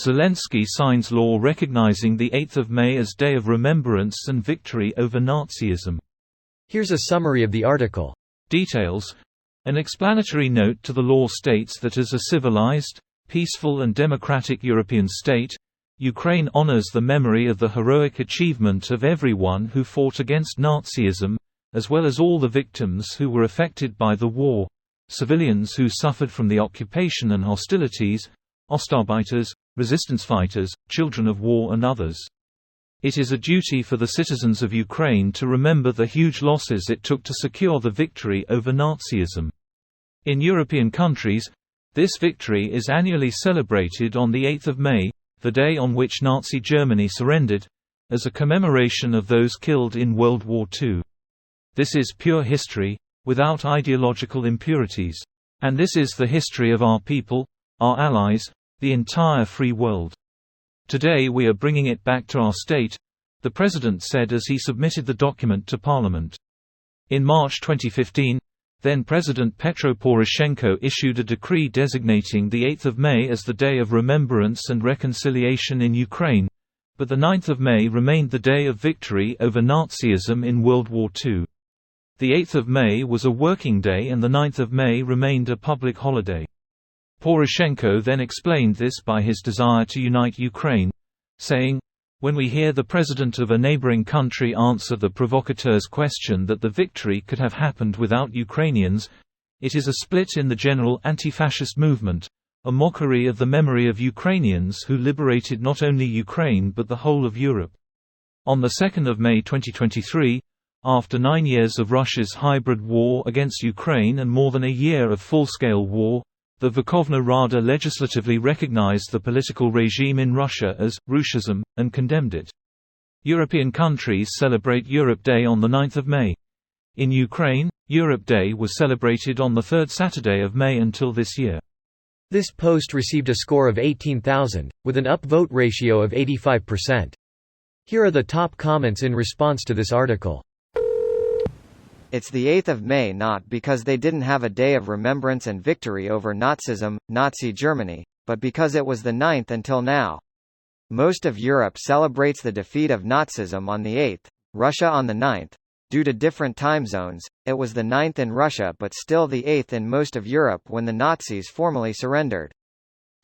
Zelenskyy signs law recognizing the 8th of May as Day of Remembrance and Victory over Nazism. Here's a summary of the article. Details. An explanatory note to the law states that as a civilized, peaceful and democratic European state, Ukraine honors the memory of the heroic achievement of everyone who fought against Nazism, as well as all the victims who were affected by the war, civilians who suffered from the occupation and hostilities, Ostarbeiters, resistance fighters, children of war and others. It is a duty for the citizens of Ukraine to remember the huge losses it took to secure the victory over Nazism. In European countries, this victory is annually celebrated on the 8th of May, the day on which Nazi Germany surrendered, as a commemoration of those killed in World War II. This is pure history, without ideological impurities. And this is the history of our people, our allies, the entire free world. Today we are bringing it back to our state, the President said as he submitted the document to Parliament. In March 2015, then-President Petro Poroshenko issued a decree designating the 8th of May as the Day of Remembrance and Reconciliation in Ukraine, but the 9th of May remained the day of victory over Nazism in World War II. The 8th of May was a working day and the 9th of May remained a public holiday. Poroshenko then explained this by his desire to unite Ukraine, saying, "When we hear the president of a neighboring country answer the provocateur's question that the victory could have happened without Ukrainians, it is a split in the general anti-fascist movement, a mockery of the memory of Ukrainians who liberated not only Ukraine but the whole of Europe." On the 2nd of May 2023, after 9 years of Russia's hybrid war against Ukraine and more than a year of full-scale war, the Verkhovna Rada legislatively recognized the political regime in Russia as Russism, and condemned it. European countries celebrate Europe Day on the 9th of May. In Ukraine, Europe Day was celebrated on the third Saturday of May until this year. This post received a score of 18,000, with an upvote ratio of 85%. Here are the top comments in response to this article. It's the 8th of May not because they didn't have a day of remembrance and victory over Nazism, Nazi Germany, but because it was the 9th until now. Most of Europe celebrates the defeat of Nazism on the 8th, Russia on the 9th. Due to different time zones, it was the 9th in Russia but still the 8th in most of Europe when the Nazis formally surrendered.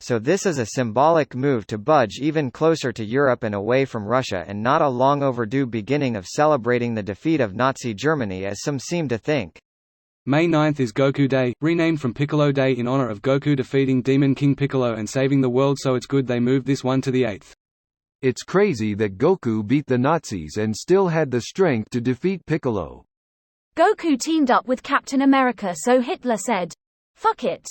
So this is a symbolic move to budge even closer to Europe and away from Russia, and not a long overdue beginning of celebrating the defeat of Nazi Germany as some seem to think. May 9th is Goku Day, renamed from Piccolo Day in honor of Goku defeating Demon King Piccolo and saving the world, so it's good they moved this one to the 8th. It's crazy that Goku beat the Nazis and still had the strength to defeat Piccolo. Goku teamed up with Captain America, so Hitler said, "Fuck it,"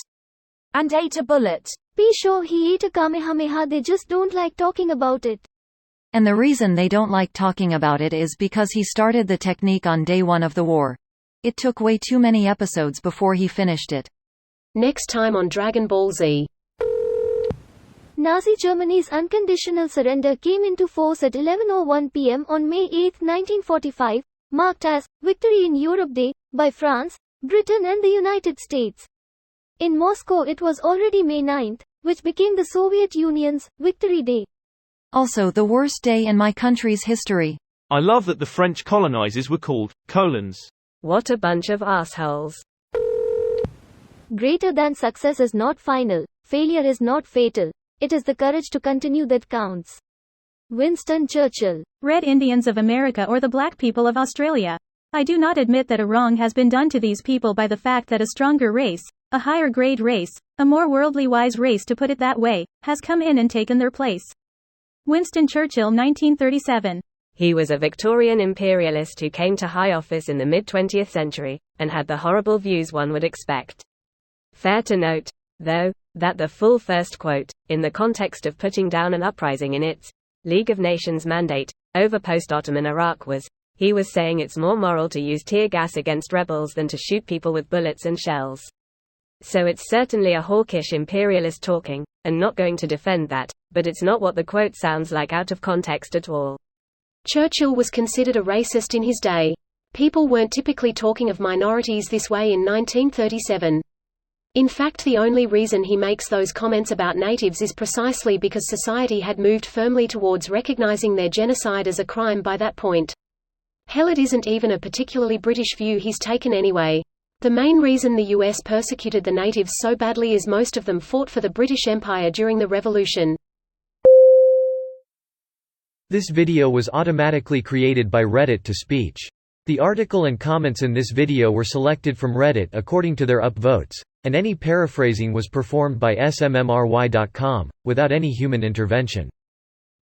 and ate a bullet. Be sure he ate a Kamehameha, they just don't like talking about it. And the reason they don't like talking about it is because he started the technique on day one of the war. It took way too many episodes before he finished it. Next time on Dragon Ball Z. Nazi Germany's unconditional surrender came into force at 11:01 p.m. on May 8, 1945, marked as Victory in Europe Day by France, Britain and the United States. In Moscow it was already May 9, which became the Soviet Union's Victory Day. Also the worst day in my country's history. I love that the French colonizers were called colons. What a bunch of assholes. Greater than success is not final, failure is not fatal. It is the courage to continue that counts. Winston Churchill. Red Indians of America or the black people of Australia. I do not admit that a wrong has been done to these people by the fact that a stronger race, a higher grade race, a more worldly wise race to put it that way, has come in and taken their place. Winston Churchill 1937. He was a Victorian imperialist who came to high office in the mid-20th century, and had the horrible views one would expect. Fair to note, though, that the full first quote, in the context of putting down an uprising in its League of Nations mandate, over post-Ottoman Iraq he was saying it's more moral to use tear gas against rebels than to shoot people with bullets and shells. So it's certainly a hawkish imperialist talking, and not going to defend that, but it's not what the quote sounds like out of context at all. Churchill was considered a racist in his day. People weren't typically talking of minorities this way in 1937. In fact, the only reason he makes those comments about natives is precisely because society had moved firmly towards recognizing their genocide as a crime by that point. Hell, it isn't even a particularly British view he's taken anyway. The main reason the US persecuted the natives so badly is most of them fought for the British Empire during the Revolution. This video was automatically created by Reddit to speech. The article and comments in this video were selected from Reddit according to their upvotes, and any paraphrasing was performed by smmry.com, without any human intervention.